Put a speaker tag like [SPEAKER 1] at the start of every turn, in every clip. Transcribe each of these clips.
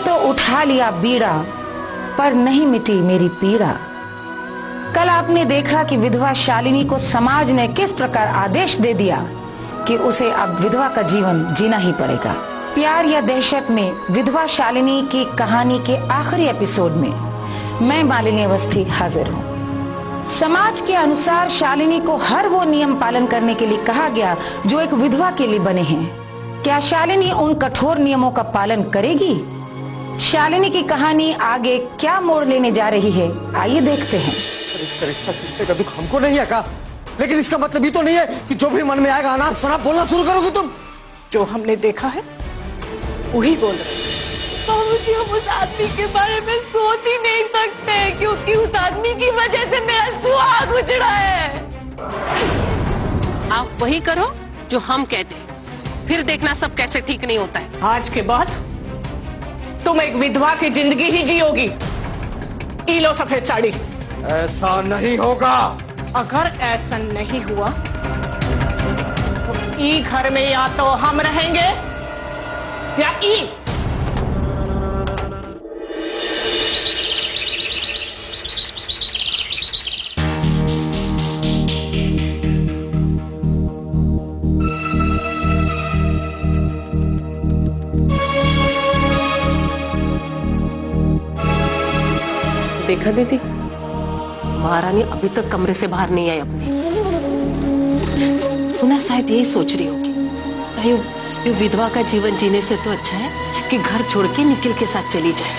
[SPEAKER 1] तो उठा लिया बीड़ा, पर नहीं मिटी मेरी पीड़ा। कल आपने देखा कि विधवा शालिनी को समाज ने किस प्रकार आदेश दे दिया कि उसे अब विधवा का जीवन जीना ही पड़ेगा। प्यार या दहशत में विधवा शालिनी की कहानी के आखिरी एपिसोड में मैं मालिनी अवस्थी हाजिर हूँ। समाज के अनुसार शालिनी को हर वो नियम पालन करने के लिए कहा गया जो एक विधवा के लिए बने हैं। क्या शालिनी उन कठोर नियमों का पालन करेगी? शालिनी की कहानी आगे क्या मोड़ लेने जा रही है, आइए देखते हैं।
[SPEAKER 2] रिश्ता टूटने का दुख हमको नहीं है का, लेकिन इसका मतलब ये तो नहीं है कि जो भी मन में आएगा अनाप शनाप बोलना शुरू करोगे तुम।
[SPEAKER 3] जो हमने देखा है वही बोल रहे।
[SPEAKER 4] बाबूजी, हम उस आदमी के बारे में सोच ही नहीं सकते क्योंकि उस आदमी की वजह से मेरा सुहाग उजड़ा है।
[SPEAKER 5] आप वही करो जो हम कहते हैं, फिर देखना सब कैसे ठीक नहीं होता है।
[SPEAKER 3] आज के बाद तुम एक विधवा की जिंदगी ही जियोगी। ई लो सफेद साड़ी।
[SPEAKER 2] ऐसा नहीं होगा।
[SPEAKER 3] अगर ऐसा नहीं हुआ तो ई घर में या तो हम रहेंगे या ई।
[SPEAKER 5] देखा दीदी, महारानी अभी तक कमरे से बाहर नहीं आई अपने। पुनः शायद यही सोच रही होगी, ये विधवा का जीवन जीने से तो अच्छा है कि घर छोड़ के निखिल के साथ चली जाए।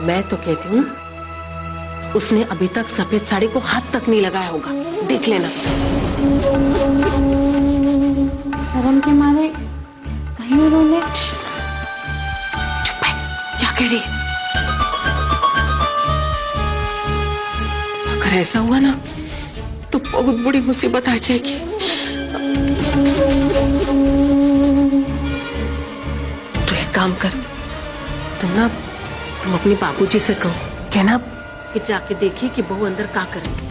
[SPEAKER 5] मैं तो कहती हूँ उसने अभी तक सफेद साड़ी को हाथ तक नहीं लगाया होगा, देख लेना।
[SPEAKER 4] शर्म के मारे कहीं उन्होंने।
[SPEAKER 5] चुप है, क्या कह रही है? अगर ऐसा हुआ ना तो बहुत बड़ी मुसीबत आ जाएगी। तो एक काम कर, तुम अपने बाबूजी से कहो, कहना कि जाके देखिए कि बहू अंदर क्या करेगी।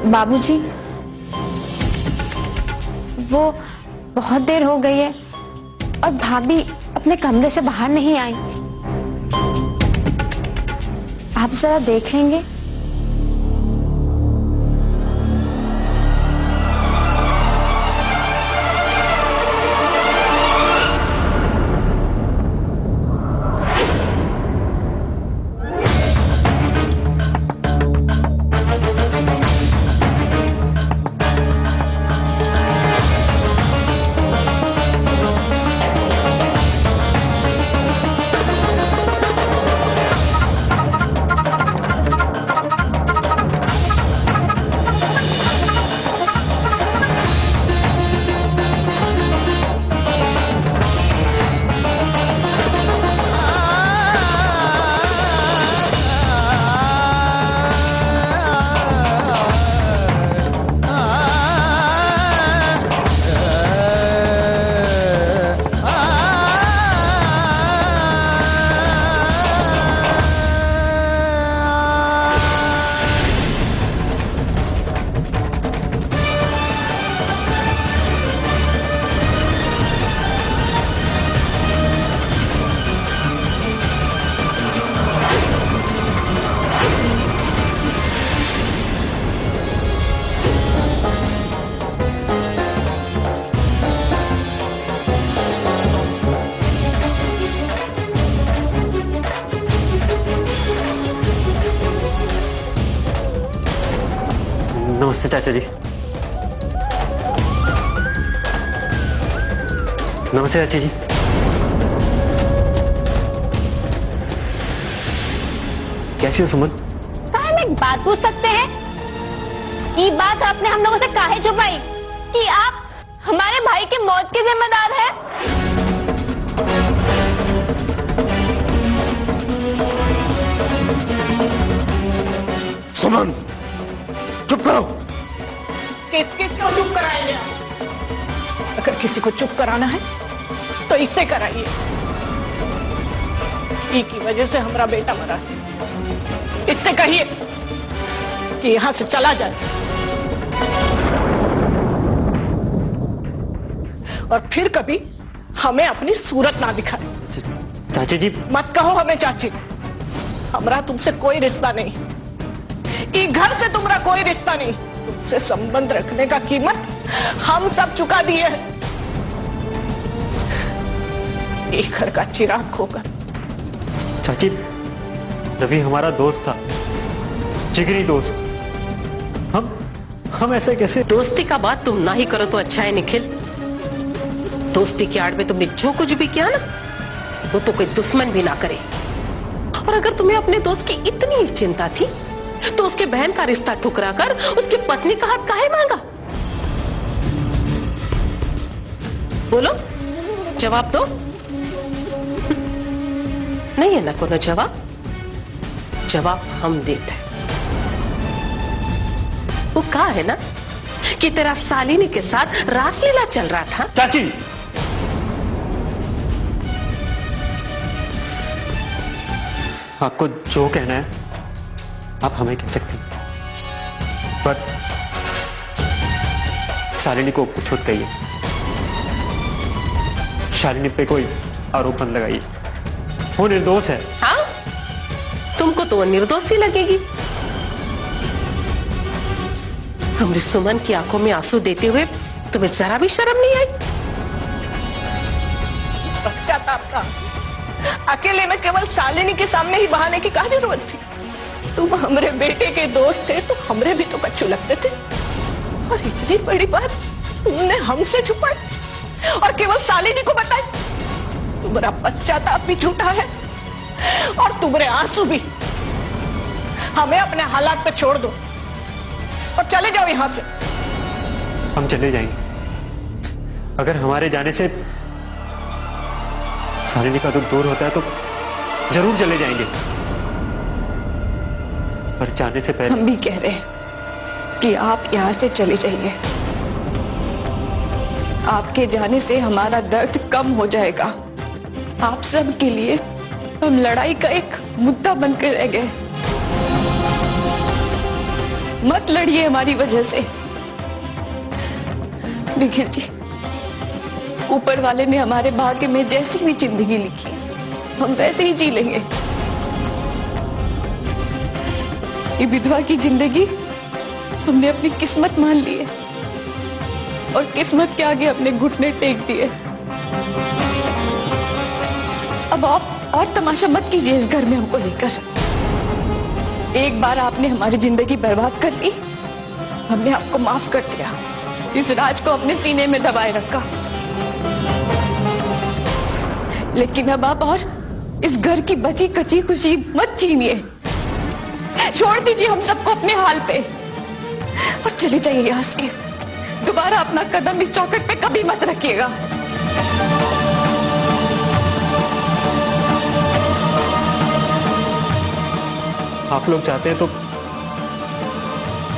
[SPEAKER 4] बाबूजी, वो बहुत देर हो गई है और भाभी अपने कमरे से बाहर नहीं आई। आप जरा देख लेंगे?
[SPEAKER 6] नमस्ते चाचा जी। नमस्ते चाची जी। कैसी हो सुमन?
[SPEAKER 4] हम एक बात पूछ सकते हैं? ये बात आपने हम लोगों से काहे छुपाई कि आप हमारे भाई की मौत के जिम्मेदार हैं?
[SPEAKER 2] सुमन, चुप करो।
[SPEAKER 3] किस को चुप कराएंगे? अगर किसी को चुप कराना है तो इससे कराइए। की वजह से हमारा बेटा मरा है। इससे कहिए कि यहां से चला जाए और फिर कभी हमें अपनी सूरत ना दिखाए।
[SPEAKER 6] चाची जी,
[SPEAKER 3] मत कहो हमें चाची, हमारा तुमसे कोई रिश्ता नहीं, ये घर से तुम्हारा कोई रिश्ता नहीं। तुमसे संबंध रखने का कीमत हम सब चुका दिए हैं। एक घर का चिराग खोकर।
[SPEAKER 6] चाची, रवि हमारा दोस्त था, जिगरी दोस्त। हम ऐसे कैसे?
[SPEAKER 5] दोस्ती का बात तुम ना ही करो तो अच्छा है निखिल। दोस्ती की आड़ में तुमने जो कुछ भी किया ना, वो तो कोई दुश्मन भी ना करे। और अगर तुम्हें अपने दोस्त की इतनी ही चिंता थी तो उसके बहन का रिश्ता ठुकरा कर उसकी पत्नी का हाथ काहे मांगा? बोलो, जवाब दो। नहीं है ना कोनो जवाब? जवाब हम देते हैं। वो कहा है ना कि तेरा शालिनी के साथ रासलीला चल रहा था।
[SPEAKER 6] चाची, आपको जो कहना है आप हमें कह सकते हैं, पर शालिनी को कुछ मत कहिए। शालिनी पे कोई आरोप मत लगाइए, वो निर्दोष है।
[SPEAKER 5] हाँ, तुमको तो वो निर्दोष ही लगेगी। हमारी सुमन की आंखों में आंसू देते हुए तुम्हें जरा भी शर्म नहीं आई?
[SPEAKER 3] पश्चाताप का अकेले में केवल शालिनी के सामने ही बहाने की क्या जरूरत थी? तुम हमारे बेटे के दोस्त थे तो हमरे भी तो बच्चों लगते थे, और इतनी बड़ी बात तुमने हमसे छुपाई और केवल शालिनी को बताई। तुम्हारा पश्चाताप भी झूठा है और तुम्हारे आंसू भी। हमें अपने हालात पे छोड़ दो और चले जाओ यहां से।
[SPEAKER 6] हम चले जाएंगे। अगर हमारे जाने से शालिनी का दुख दूर होता है तो जरूर चले जाएंगे, पर जाने से पहले
[SPEAKER 7] हम भी कह रहे हैं कि आप यहां से चले जाइए। आपके जाने से हमारा दर्द कम हो जाएगा। आप सब के लिए हम लड़ाई का एक मुद्दा बनकर रह गए। मत लड़िए हमारी वजह से। निखिल जी, ऊपर वाले ने हमारे भाग्य में जैसी भी जिंदगी लिखी हम वैसे ही जी लेंगे। ये विधवा की जिंदगी हमने अपनी किस्मत मान ली है और किस्मत के आगे अपने घुटने टेक दिए। अब आप और तमाशा मत कीजिए इस घर में हमको लेकर। एक बार आपने हमारी जिंदगी बर्बाद कर दी, हमने आपको माफ कर दिया। इस राज को अपने सीने में दबाए रखा, लेकिन अब आप और इस घर की बची कची खुशी मत छीनिए। छोड़ दीजिए हम सबको अपने हाल पे और चले जाइए यहां से। दोबारा अपना कदम इस चौखट पे कभी मत रखिएगा।
[SPEAKER 6] आप लोग चाहते हैं तो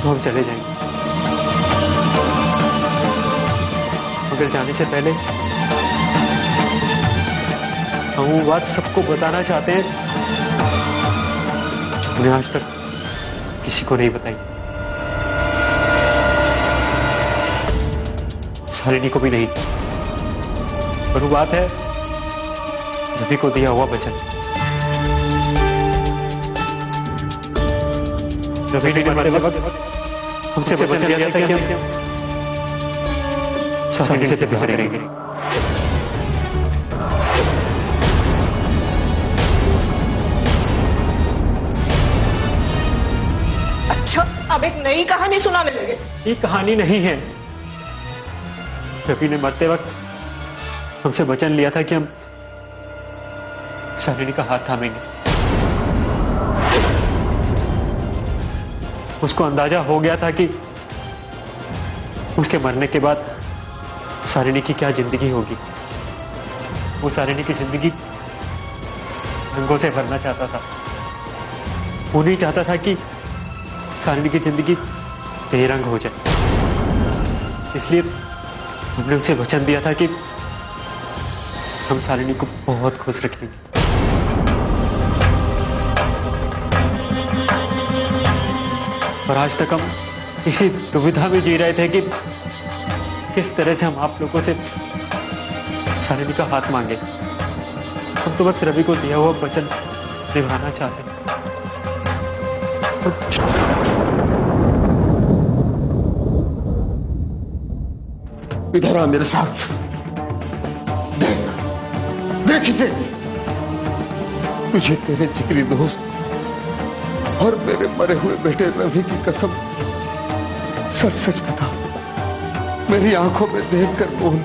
[SPEAKER 6] हम चले जाएंगे, मगर जाने से पहले हम वो बात सबको बताना चाहते हैं जो हमने आज तक किसी को नहीं बताई। शालिनी को भी नहीं, पर वो बात है रवि को दिया हुआ वचन। रवि ने मरते वक्त हमसे वचन दिया था कि हम शालिनी से प्यार करेंगे।
[SPEAKER 3] अच्छा, अब एक नई कहानी सुनाने लगे?
[SPEAKER 6] ये कहानी नहीं है। रवि ने मरते वक्त हमसे वचन लिया था कि हम शालिनी का हाथ थामेंगे। उसको अंदाजा हो गया था कि उसके मरने के बाद शालिनी की क्या जिंदगी होगी। वो शालिनी की जिंदगी रंगों से भरना चाहता था। वो नहीं चाहता था कि शालिनी की जिंदगी बेरंग हो जाए। इसलिए हमने उसे वचन दिया था कि हम शालिनी को बहुत खुश रखेंगे। और आज तक हम इसी दुविधा में जी रहे थे कि किस तरह से हम आप लोगों से शालिनी का हाथ मांगे। हम तो बस रवि को दिया हुआ वचन निभाना चाहते हैं।
[SPEAKER 2] इधर आ मेरे साथ। देख देख इसे। तुझे तेरे जिगरी दोस्त और मेरे मरे हुए बेटे रवि की कसम, सच सच बता, मेरी आंखों में देखकर बोल,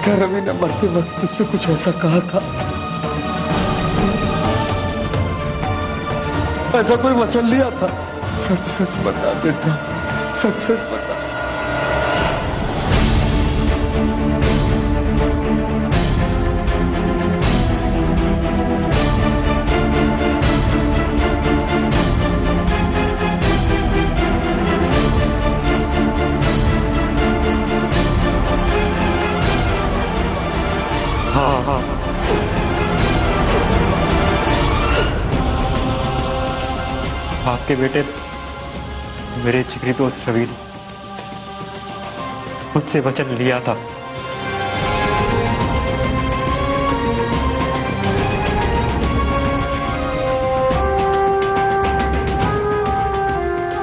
[SPEAKER 2] क्या रवि ने मरते वक्त तुझसे कुछ ऐसा कहा था? ऐसा कोई वचन लिया था? सच सच बता बेटा, सच सच बता।
[SPEAKER 6] हाँ हाँ, आपके बेटे मेरे जिगरी दोस्त रवि ने मुझसे वचन लिया था।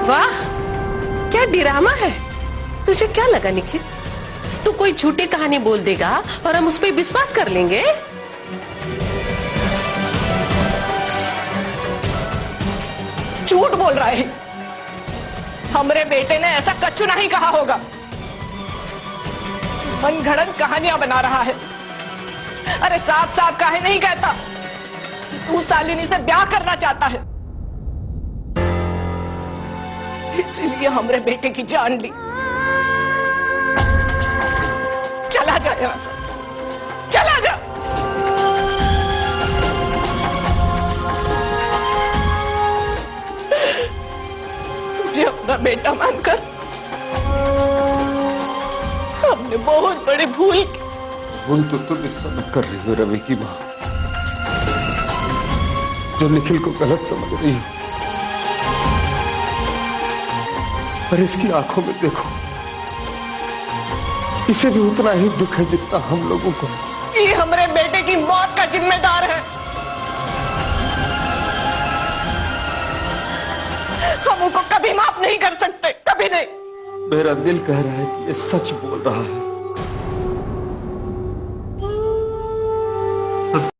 [SPEAKER 5] वाह, क्या ड्रामा है। तुझे क्या लगा निखिल, तू कोई झूठी कहानी बोल देगा और हम उस पर विश्वास कर लेंगे?
[SPEAKER 3] झूठ बोल रहा है। हमरे बेटे ने ऐसा कच्चू नहीं कहा होगा। मनगढ़ंत कहानियां बना रहा है। अरे साफ साफ काहे नहीं कहता तू शालिनी से ब्याह करना चाहता है, इसीलिए हमरे बेटे की जान ली। चला जा यहां से, चला जा। तुझे अपना बेटा मानकर हमने बहुत बड़ी भूल की।
[SPEAKER 2] भूल तो तुम इस समय कर रही हो रवि की मां, जो निखिल को गलत समझ रही हो। पर इसकी आंखों में देखो, इसे भी उतना ही दुख है जितना हम लोगों को।
[SPEAKER 3] ये हमारे बेटे की मौत का जिम्मेदार है। हम उनको कभी माफ नहीं कर सकते, कभी नहीं।
[SPEAKER 2] मेरा दिल कह रहा है कि ये सच बोल रहा है।